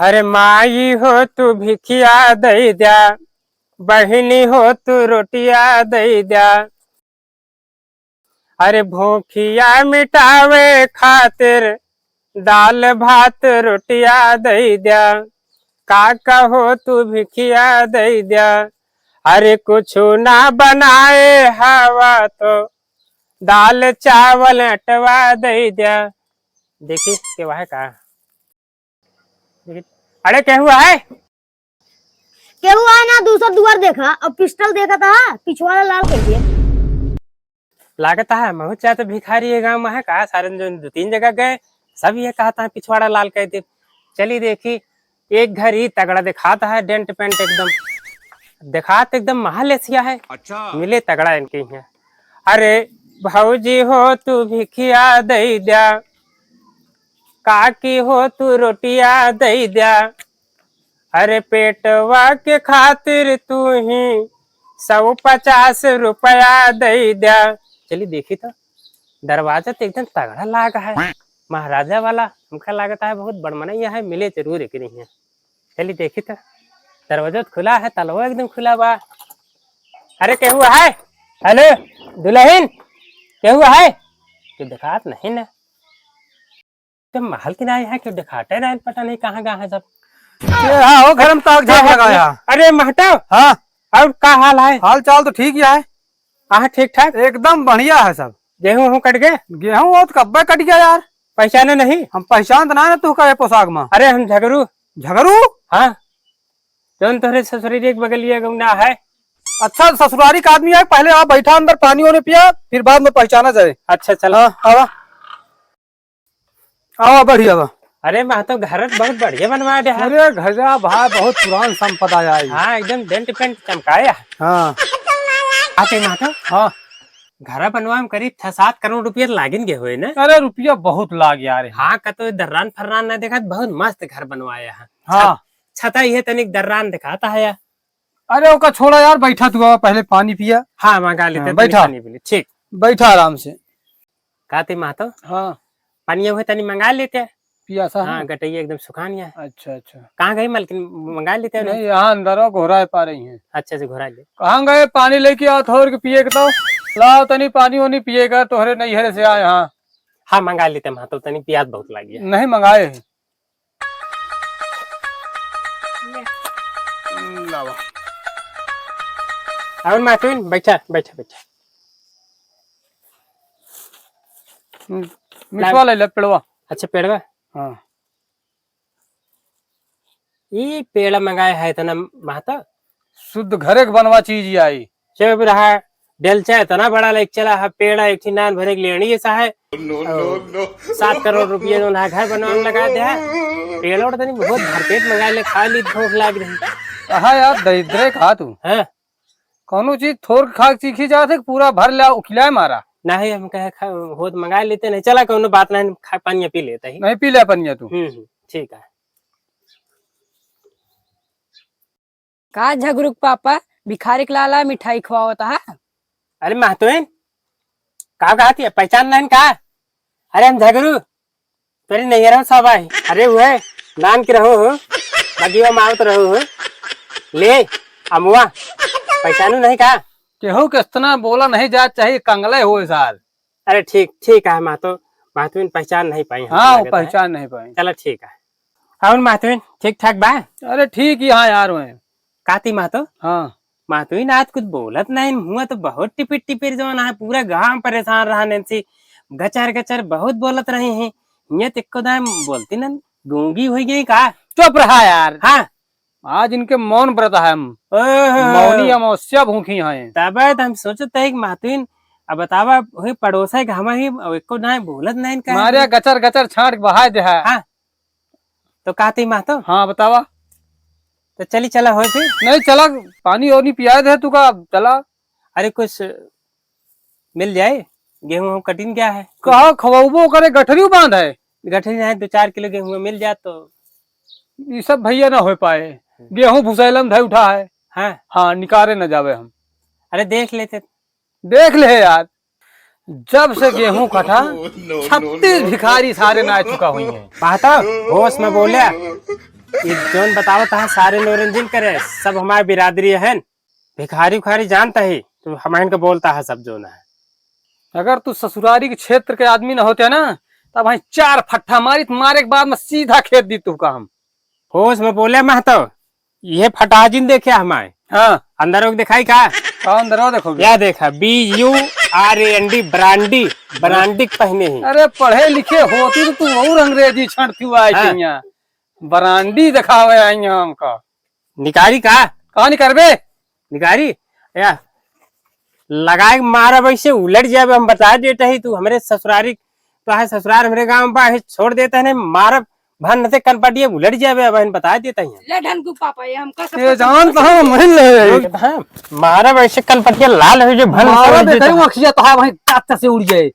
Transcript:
अरे माई हो तू भिखिया दई द्या, बहिनी हो तू रोटिया दई द्या। अरे भूखिया मिटावे खातिर दाल भात रोटिया दई द्या। काका हो तू भिखिया दई द्या। अरे कुछ ना बनाए हवा तो दाल चावल अटवा दई द्या। देखिए क्या है का। अरे क्या हुआ है? केहू आए ना दूसरा दुआर देखा और पिस्टल देखा था पिछवाड़ा लाल कर दिया। लागत है महू चाहे तो भिखारी है गांव में है कहा सारे जो 2-3 जगह गए सब ये कहता है पिछवाड़ा लाल कहते। चलिए देखी एक घर ही तगड़ा दिखाता है, डेंट पेंट एकदम दिखात एकदम महल एशिया है। अच्छा मिले तगड़ा इनके यहाँ। अरे भाऊजी हो तू भिखिया दई द्या, काकी हो तू रोटिया दई द्या। अरे पेटवा के खातिर तू ही 150 रुपया दई द्या। चलिए देखी तो दरवाजा तो एकदम तगड़ा लाग है, महाराजा वाला हमका लागता है बहुत बड़मनैया है, मिले जरूर एक नहीं है। चलिए देखी तो दरवाजा तो खुला है, तलवा एकदम खुला बा। अरे क्या हुआ है? हेलो दुल्हन क्या हुआ है? क्यों दिखात नहीं ना तो महल किनारे है, क्यों दिखाते रहे पता नहीं कहाँ कहाँ है सब। हाँ हो घर में ताक झाक लगाया। अरे महताब हाँ और क्या हाल है? हाल चाल तो ठीक ही है। हाँ ठीक ठाक एकदम बढ़िया है सब। गेहूं वहूं कट गए? गेहूं वो तो कब्बे कट गया यार। पहचाने नहीं? हम पहचान तो ना तू का पोशाक में। अरे हम झगरू। झगरू? हाँ तो तोहरे ससुरी एक बगलिया गौना है। अच्छा ससुरारी का आदमी है, पहले आप बैठा अंदर पानी होने पिया फिर बाद में पहचाना जाए। अच्छा चलो। हाँ आवा बढ़िया बा। अरे वहाँ तो घर बहुत बढ़िया बनवा दे। अरे घजा भाई बहुत पुरान संपदा है। हाँ एकदम डेंट पेंट चमकाया। हाँ आते माता हाँ घर बनवा में करीब 6-7 करोड़ रुपया लागिन गए हुए ना। अरे रुपया बहुत लाग यार। हाँ का तो दर्रान फर्रान ना देखा, बहुत मस्त घर बनवाया है। हाँ छता ही है तनिक दर्रान दिखाता है यार। अरे ओका छोड़ा यार, बैठा तू पहले पानी पिया। हाँ मंगा लेते बैठा ठीक बैठा आराम से। कहते मातो हाँ पानी हुए तनी मंगा लेते। पियासा हाँ गटैया एकदम सुखानिया है। अच्छा अच्छा कहाँ गई मालकिन? मंगा लेते हैं नहीं यहाँ अंदर घोरा पा रही है। अच्छे से घोरा ले। कहाँ गए? पानी लेके आओ थोड़ के पिए तो लाओ तनी पानी वानी पिएगा तोहरे नैहरे से आए। हाँ हाँ मंगा लेते मातो तनी प्यास बहुत लगी है। नहीं मंगाए है। और मातुन बैठा बैठा बैठा। मिठवा ले ले पेड़वा। अच्छा पेड़वा। हाँ ये पेड़ मंगाया है तना माता शुद्ध घरे के बनवा चीज आई। चुप रहा डेलचा है तना बड़ा लेक चला है पेड़ एक नान भरे के लेनी ऐसा है। 7 करोड़ रुपये घर बनवा में लगा दिया है। पेड़ और तनी बहुत भरपेट मंगा ले, खा ली भूख लग रही। कहा यार दरिद्रे खा तू हाँ कौनो चीज थोड़ खा सीखी जाते पूरा भर लिया खिलाए मारा। नहीं हम कहे हो मंगा लेते नहीं, चला कोनो बात नहीं, खा पानी पी लेता ही। नहीं पी लिया पनिया तू। ठीक है। का झगरुक पापा भिखारी के लाला मिठाई खवावता है। अरे महतोइन का कहती है पहचान नहीं का? अरे हम झगरू तेरी नहीं रहो सब आई। अरे वो है नान के रहो हो बगिया मावत रहो हो ले अमुआ पहचानू नहीं का? केहू कितना बोला नहीं जा चाहिए कंगले हो साल। अरे ठीक है महतो महतोइन पहचान नहीं पाई। हाँ वो पहचान नहीं पाई। चलो ठीक है। हाँ महतोइन ठीक ठाक बा? अरे ठीक ही हाँ यार मैं काती महतो। हाँ महतोइन आज कुछ बोलत नहीं हुआ तो बहुत टिपिट टिपिट जो है पूरा गांव परेशान रहा नैन्सी। गचर गचर बहुत बोलत रहे हैं, ये तिक्को दाम बोलती ना गूंगी हो गई का? चुप रहा यार। हाँ आज इनके मौन व्रत है। हम मौनी अमावस्या भूखी हैं। तब हम सोचते है महतोइन अब बतावा वही पड़ोसा के हम ही एको ना बोलत नहीं का मारे गचर गचर छाट बहा दे है। हाँ तो कहती महतो। हाँ बतावा तो चली चला हो फिर। नहीं चला पानी और नहीं पिया दे तू का चला। अरे कुछ मिल जाए गेहूं कटिंग क्या है? कहा खवाबो करे गठरी बांध है। गठरी है 2-4 किलो गेहूं मिल जाए तो ये सब भैया ना हो पाए। गेहूं भूसैलम धै उठा है। हाँ हाँ निकारे न जावे हम। अरे देख लेते। देख ले यार जब से गेहूं कटा 36 भिखारी सारे ना चुका हुई है। कहता होश में बोलिया ये जोन बताओ था सारे नोरंजन करे सब हमारे बिरादरी है भिखारी उखारी जानता ही तो हमारे को बोलता है सब जोन है। अगर तू ससुरारी के क्षेत्र के आदमी न होते ना तब वहीं 4 फट्टा मारे के बाद में सीधा खेत दी तू काम। होश में बोले मैं तो ये फटाजिन देखे हमारे हाँ अंदर लोग दिखाई का कौन दरो देखो या देखा BURAND ब्रांडी ब्रांडी पहने ही। अरे पढ़े लिखे होती तो तू और अंग्रेजी छंटती हुआ हाँ। यहाँ बरांडी दिखावे आई हमका निकारी का कहा नहीं करबे। निकारी या लगाए मारा वैसे उलट जाए हम बता देते ही तू हमारे ससुरारी तो है ससुराल हमारे गांव में बा छोड़ देता है मारा भन से कनपटिए उलट जाए अब बता देता ही ले ढनकू पापा ये हमका सब ये जान तो हम मिल ले मारा वैसे कनपटिया लाल है जो भन मारा से उलट देखई जाता है। अखिया तो है वहीं काट से उड़ जाए